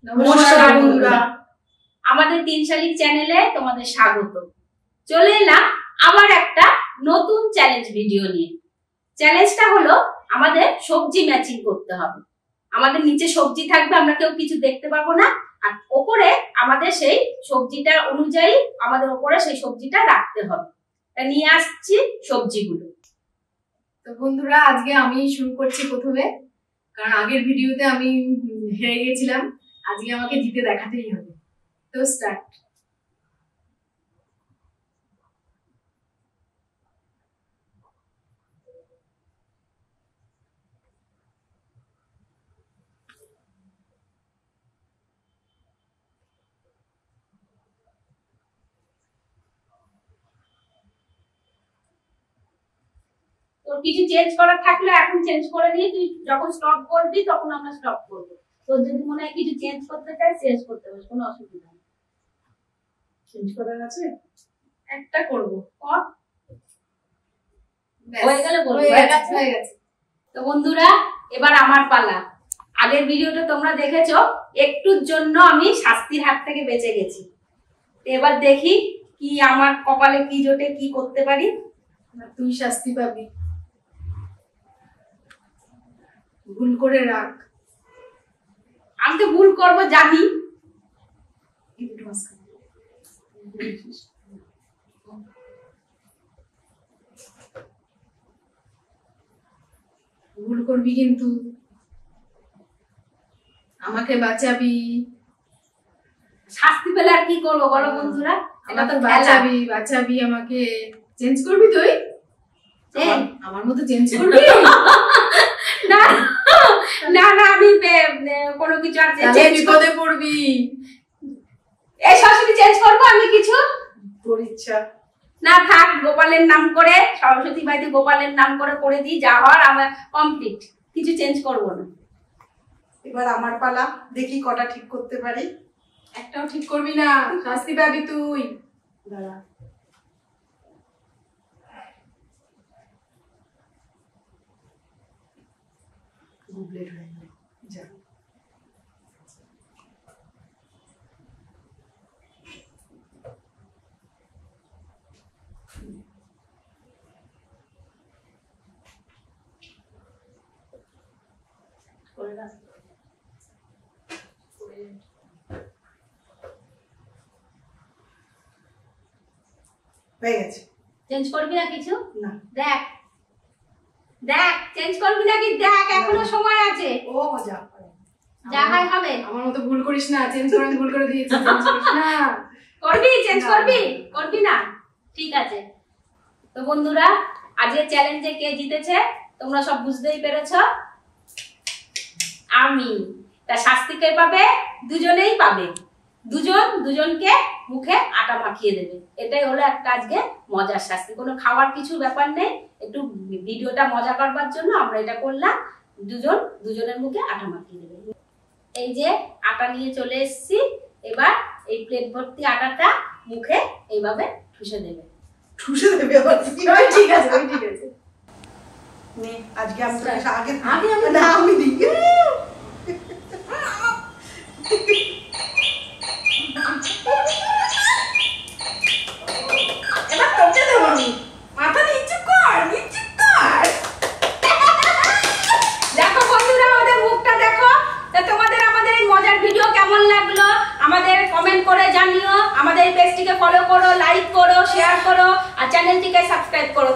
নমস্কার বন্ধুরা, আমাদের 3 শালিক চ্যানেলে তোমাদের স্বাগত। চলে এলাম আবার একটা নতুন চ্যালেঞ্জ ভিডিও নিয়ে। চ্যালেঞ্জটা হলো আমাদের সবজি ম্যাচিং করতে হবে। আমাদের নিচে সবজি থাকবে, আমরা কেউ কিছু দেখতে পাবো না, আর উপরে আমাদের সেই সবজিটার অনুযায়ী আমাদের উপরে সেই সবজিটা রাখতে হবে। নিয়ে আসছি সবজিগুলো। তো বন্ধুরা, আজকে আমি শুরু করছি প্রথমে, কারণ আগের ভিডিওতে আমি হেরে গেছিলাম। আজকে আমাকে জিতে দেখাতেই হবে। তো স্টার্ট। তোর কিছু চেঞ্জ করার থাকলে এখন চেঞ্জ করে নিয়ে তুই যখন স্টপ করবি তখন আমরা স্টপ করবো। তোর যদি মনে হয় কিছু চেঞ্জ করতে চাই, চেঞ্জ করতে পারিস, কোনো অসুবিধা নেই। চেঞ্জ করার আছে, একটা করব। কর, হয়ে গেলে বলবো। হয়ে গেছে। তো বন্ধুরা, এবার আমার পালা। আগের ভিডিওটা তোমরা দেখেছো, একটুর জন্য আমি শাস্তির হাত থেকে বেঁচে গেছি। এবার দেখি কি আমার কপালে কি জোটে, কি করতে পারি। তুই শাস্তি পাবি, ভুল করে রাখ। আমি তো ভুল করবো জানি। ভুল করবি কিন্তু, আমাকে বাঁচাবি। শাস্তি পেলে আর কি করবো বলো বন্ধুরা, এটা তো বাঁচাবি আমাকে। চেঞ্জ করবি তুই? আমার মতো চেঞ্জ করবি? না না না, আমি কোনো কিছু আছে বিপদে পড়বি। এই সরস্বতী চেঞ্জ করবো আমি কিছু? তোর ইচ্ছা। না থাক, গোপালের নাম করে, সরস্বতী বাড়িতে গোপালের নাম করে দিই, যা হওয়ার আমার কমপ্লিট, কিছু চেঞ্জ করবো না। এবার আমার পালা, দেখি কটা ঠিক করতে পারি। একটাও ঠিক করবি না, শাস্তি পাবি তুই। দাঁড়া, গুবলেট হয়ে গেল। যা, করে না হয়ে গেছে। চেঞ্জ করবি না কিছু? না, দেখ দেখ, চেঞ্জ করবি নাকি দেখ, এখনো সময় আছে। ও মজা যা হয় হবে। আমার মতো ভুল করিস না, চেঞ্জ করে ভুল করে দিয়েছি। চেঞ্জ করিস না। করবি, চেঞ্জ করবি? করবি না? ঠিক আছে। তো বন্ধুরা, আজকের চ্যালেঞ্জে কে জিতেছে তোমরা সব বুঝতেই পেরেছো, আমি। তা শাস্তি কে পাবে? দুজনেই পাবে। দুজনকে মুখে আটা মাখিয়ে দেবে। এটাই হলো একটা আজকে মজার শাস্তি। কোনো খাওয়ার কিছু ব্যাপার নেই, একটু ভিডিওটা মজা করবার জন্য আমরা এটা করলাম। দুজনের মুখে আটা মাখিয়ে দেবে। এই যে আটা নিয়ে চলে এসেছি, এবার এই প্লেট ভর্তি আটাটা মুখে এইভাবে ঠুসে দেবে। ঠুসে দেবে আবার? ঠিক আছে, ঠিক আছে। নে, আজকে আমি তোকে আগে না, আমি দিই। এবার তোকে দেবো আমি। মাথা নিচু কর, নিচু কর। দেখো বন্ধুরা, আমাদের মুখটা দেখো। তা তোমাদের আমাদের এই মজার ভিডিও কেমন লাগলো আমাদের কমেন্ট করে জানিও। আমাদের পেজটিকে ফলো করো, লাইক করো, শেয়ার করো, আর চ্যানেলটিকে সাবস্ক্রাইব করো।